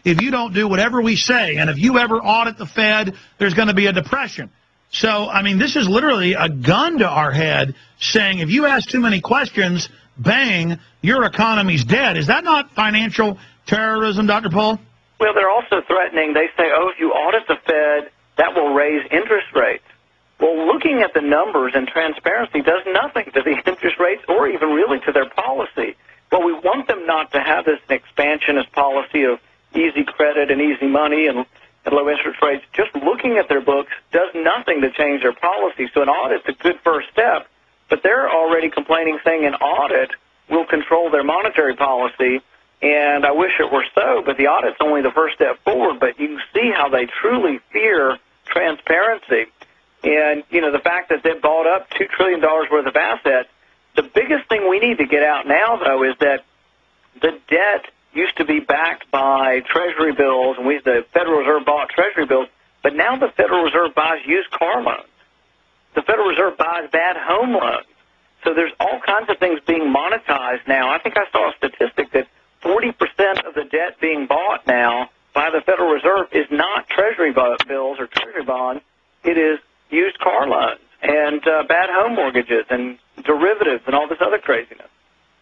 if you don't do whatever we say. And if you ever audit the Fed, there's going to be a depression. So, I mean, this is literally a gun to our head saying if you ask too many questions, bang, your economy's dead. Is that not financial terrorism, Dr. Paul? Well, they're also threatening. They say, oh, if you audit the Fed, that will raise interest rates. Well, looking at the numbers and transparency does nothing to the interest rates or even really to their policy. Well, we want them not to have this expansionist policy of easy credit and easy money and low interest rates. Just looking at their books does nothing to change their policy. So an audit's a good first step, but they're already complaining, saying an audit will control their monetary policy. And I wish it were so, but the audit's only the first step forward. But you can see how they truly fear transparency. And, you know, the fact that they've bought up $2 trillion worth of assets, the biggest thing we need to get out now, though, is that the debt used to be backed by Treasury bills, and the Federal Reserve bought Treasury bills, but now the Federal Reserve buys used car loans. The Federal Reserve buys bad home loans. So there's all kinds of things being monetized now. I think I saw a statistic that 40% of the debt being bought now by the Federal Reserve is not Treasury bills or Treasury bonds. It is used car loans and bad home mortgages and derivatives and all this other craziness.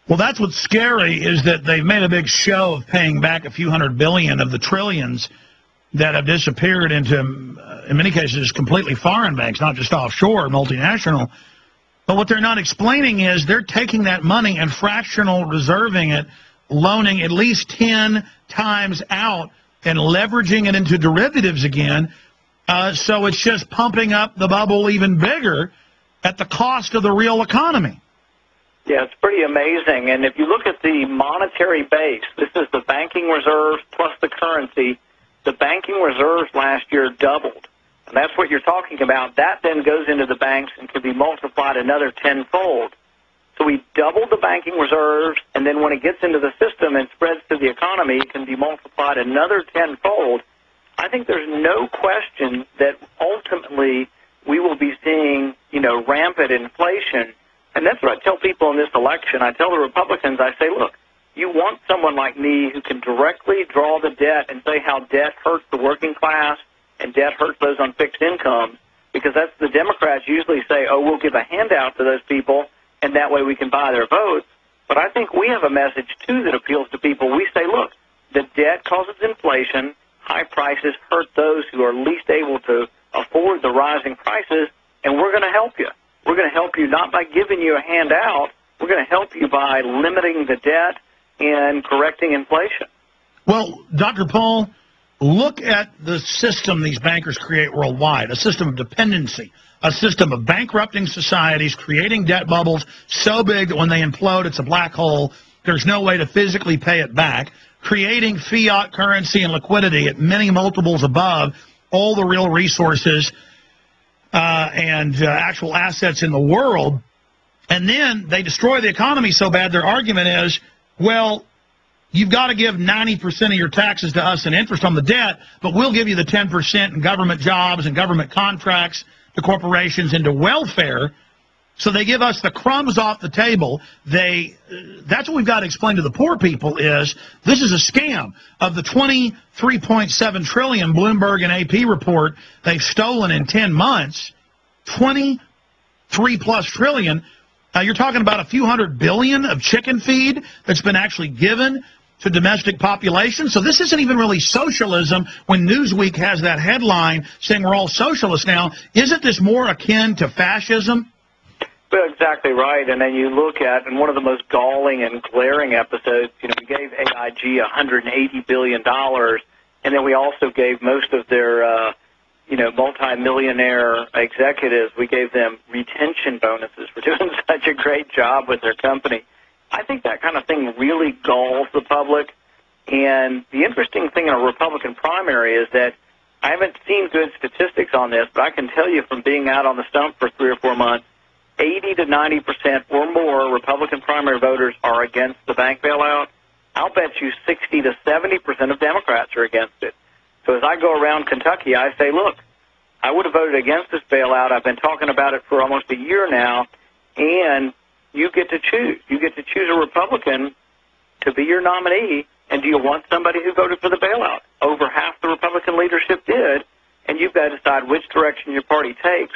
Well, that's what's scary, is that they've made a big show of paying back a few hundred billion of the trillions that have disappeared into, in many cases, completely foreign banks, not just offshore, multinational. But what they're not explaining is they're taking that money and fractional reserving it, loaning at least 10 times out and leveraging it into derivatives again. So it's just pumping up the bubble even bigger at the cost of the real economy. Yeah, it's pretty amazing. And if you look at the monetary base, this is the banking reserves plus the currency. The banking reserves last year doubled. And that's what you're talking about. That then goes into the banks and can be multiplied another tenfold. So we doubled the banking reserves, and then when it gets into the system and spreads to the economy, it can be multiplied another tenfold. I think there's no question that ultimately we will be seeing, rampant inflation. And that's what I tell people in this election. I tell the Republicans, I say, look, you want someone like me who can directly draw the debt and say how debt hurts the working class and debt hurts those on fixed incomes, because that's the Democrats usually say, oh, we'll give a handout to those people, and that way we can buy their votes. But I think we have a message, too, that appeals to people. We say, look, the debt causes inflation. High prices hurt those who are least able to afford the rising prices, and we're going to help you. We're going to help you not by giving you a handout. We're going to help you by limiting the debt and correcting inflation. Well, Dr. Paul, look at the system these bankers create worldwide, a system of dependency, a system of bankrupting societies, creating debt bubbles so big that when they implode, it's a black hole. There's no way to physically pay it back, creating fiat currency and liquidity at many multiples above all the real resources and actual assets in the world. And then they destroy the economy so bad their argument is, well, you've got to give 90% of your taxes to us in interest on the debt, but we'll give you the 10% in government jobs and government contracts to corporations into welfare. So they give us the crumbs off the table. That's what we've got to explain to the poor people is this is a scam. Of the $23.7 trillion Bloomberg and AP report they've stolen in 10 months, 23+ trillion. You're talking about a few hundred billion of chicken feed that's been actually given to domestic population. So this isn't even really socialism when Newsweek has that headline saying we're all socialists now. Isn't this more akin to fascism? Well, exactly right. And then you look at, in one of the most galling and glaring episodes, we gave AIG $180 billion, and then we also gave most of their, multi-millionaire executives, we gave them retention bonuses for doing such a great job with their company. I think that kind of thing really galls the public. And the interesting thing in a Republican primary is that I haven't seen good statistics on this, but I can tell you from being out on the stump for 3 or 4 months, 80 to 90% or more Republican primary voters are against the bank bailout. I'll bet you 60 to 70% of Democrats are against it. So as I go around Kentucky, I say, look, I would have voted against this bailout. I've been talking about it for almost a year now, and you get to choose. You get to choose a Republican to be your nominee, and do you want somebody who voted for the bailout? got to decide which direction your party takes.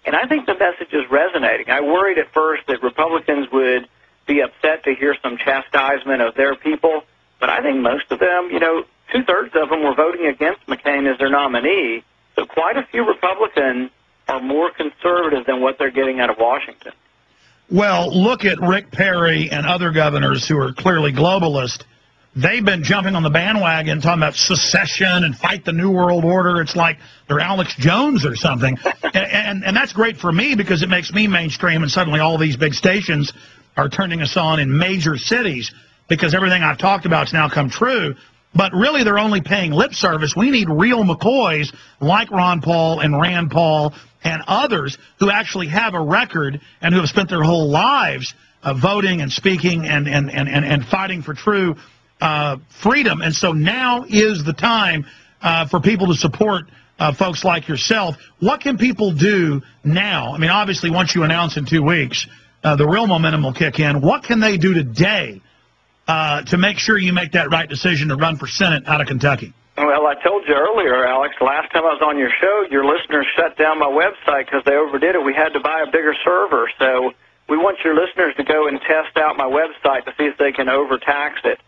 And I think the message is resonating. I worried at first that Republicans would be upset to hear some chastisement of their people, but I think most of them, you know, two-thirds of them were voting against McCain as their nominee. So quite a few Republicans are more conservative than what they're getting out of Washington. Well, look at Rick Perry and other governors who are clearly globalist. They've been jumping on the bandwagon, talking about secession and fight the New World Order. It's like they're Alex Jones or something. and that's great for me because it makes me mainstream, and suddenly all these big stations are turning us on in major cities because everything I've talked about has now come true. But really, they're only paying lip service. We need real McCoys like Ron Paul and Rand Paul and others who actually have a record and who have spent their whole lives voting and speaking and fighting for true freedom. And so now is the time for people to support folks like yourself. What can people do now? I mean, obviously, once you announce in 2 weeks, the real momentum will kick in. What can they do today to make sure you make that right decision to run for Senate out of Kentucky? Well, I told you earlier, Alex, last time I was on your show, your listeners shut down my website because they overdid it. We had to buy a bigger server. So we want your listeners to go and test out my website to see if they can overtax it.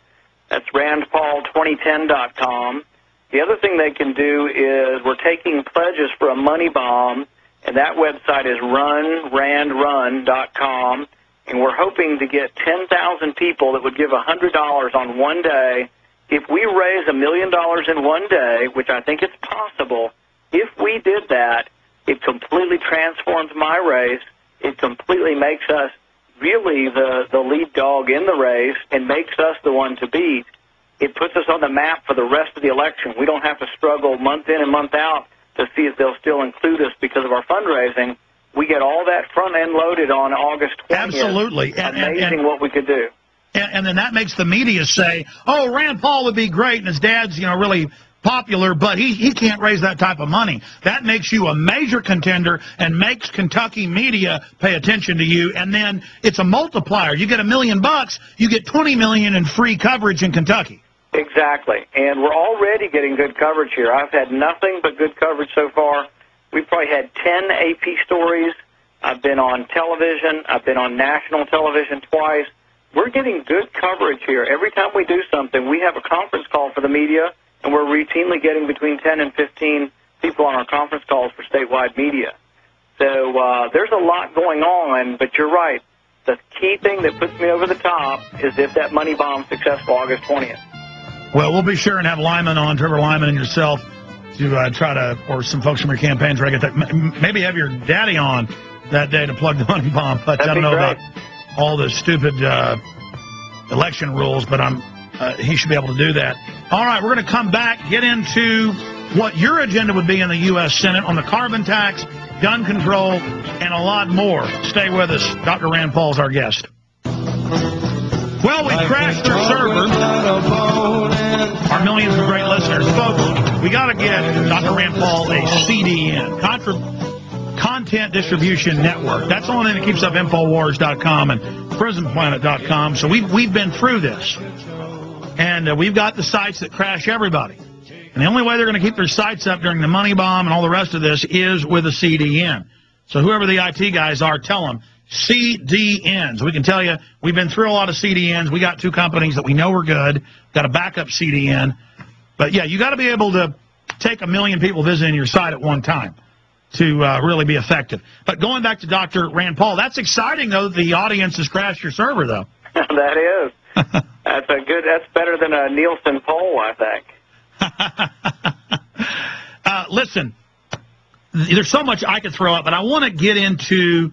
That's randpaul2010.com. The other thing they can do is we're taking pledges for a money bomb, and that website is runrandrun.com. And we're hoping to get 10,000 people that would give $100 on one day. If we raise $1 million in one day, which I think it's possible, if we did that, it completely transforms my race. It completely makes us really the lead dog in the race and makes us the one to beat. It puts us on the map for the rest of the election. We don't have to struggle month in and month out to see if they'll still include us because of our fundraising. We get all that front end loaded on August 20th. Absolutely. Amazing what we could do. And then that makes the media say, oh, Rand Paul would be great, and his dad's, you know, really popular, but he can't raise that type of money. That makes you a major contender and makes Kentucky media pay attention to you, and then it's a multiplier. You get $1 million, you get $20 million in free coverage in Kentucky. Exactly. And we're already getting good coverage here. I've had nothing but good coverage so far. We've probably had 10 AP stories. I've been on television. I've been on national television twice. We're getting good coverage here. Every time we do something, we have a conference call for the media, and we're routinely getting between 10 and 15 people on our conference calls for statewide media. So there's a lot going on, but you're right. The key thing that puts me over the top is if that money bomb's successful August 20th. Well, we'll be sure and have Lyman on, Trevor Lyman and yourself, to try to, or some folks from your campaign, try to get that. Maybe have your daddy on that day to plug the money bomb. But I don't know about all the stupid election rules, but he should be able to do that. All right, we're going to come back, get into what your agenda would be in the U.S. Senate on the carbon tax, gun control, and a lot more. Stay with us. Dr. Rand Paul's our guest. Well, we crashed their server. Our millions of great listeners. Folks, we got to get Dr. Rand Paul a CDN, Content Distribution Network. That's the only thing that keeps up Infowars.com and PrisonPlanet.com. So we've been through this. And we've got the sites that crash everybody. And the only way they're going to keep their sites up during the money bomb and all the rest of this is with a CDN. So whoever the IT guys are, tell them CDNs. We can tell you we've been through a lot of CDNs. We got 2 companies that we know are good. Got a backup CDN. But, yeah, you got to be able to take 1 million people visiting your site at one time to really be effective. But going back to Dr. Rand Paul, that's exciting, though, that the audience has crashed your server, though. That is. That's better than a Nielsen poll, I think. Listen, there's so much I could throw up, but I want to get into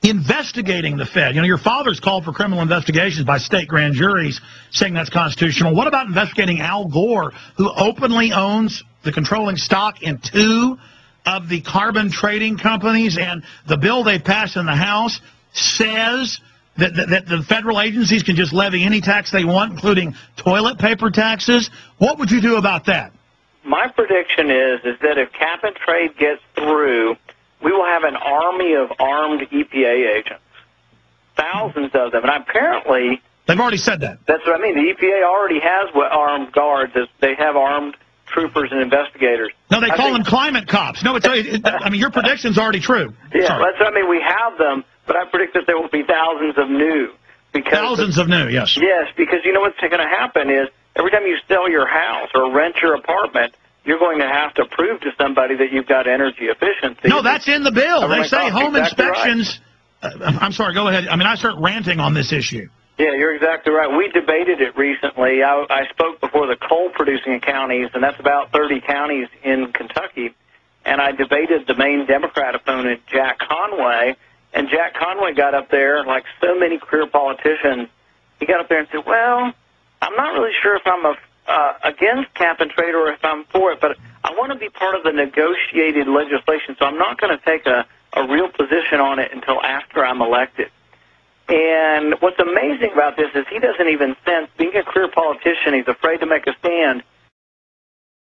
investigating the Fed. You know, your father's called for criminal investigations by state grand juries, saying that's constitutional. What about investigating Al Gore, who openly owns the controlling stock in 2 of the carbon trading companies? And the bill they passed in the House says that the federal agencies can just levy any tax they want, including toilet paper taxes. What would you do about that? My prediction is that if cap and trade gets through, we will have an army of armed EPA agents, thousands of them. And apparently, they've already said that. That's what I mean. The EPA already has armed guards. They have armed troopers and investigators. No, they call them climate cops. No, I mean, your prediction's already true. Yeah, I mean, we have them, but I predict that there will be thousands of new. Thousands of new, yes. Yes, because you know what's going to happen is every time you sell your house or rent your apartment, you're going to have to prove to somebody that you've got energy efficiency. No, that's in the bill. They say home exactly inspections. Right. I'm sorry, go ahead. I mean, I start ranting on this issue. Yeah, you're exactly right. We debated it recently. I spoke before the coal-producing counties, and that's about 30 counties in Kentucky, and I debated the main Democrat opponent, Jack Conway, and Jack Conway got up there, like so many career politicians, he got up there and said, well, I'm not really sure if I'm against cap-and-trade or if I'm for it, but I want to be part of the negotiated legislation, so I'm not going to take a real position on it until after I'm elected. And what's amazing about this is he doesn't even sense, being a career politician, he's afraid to make a stand.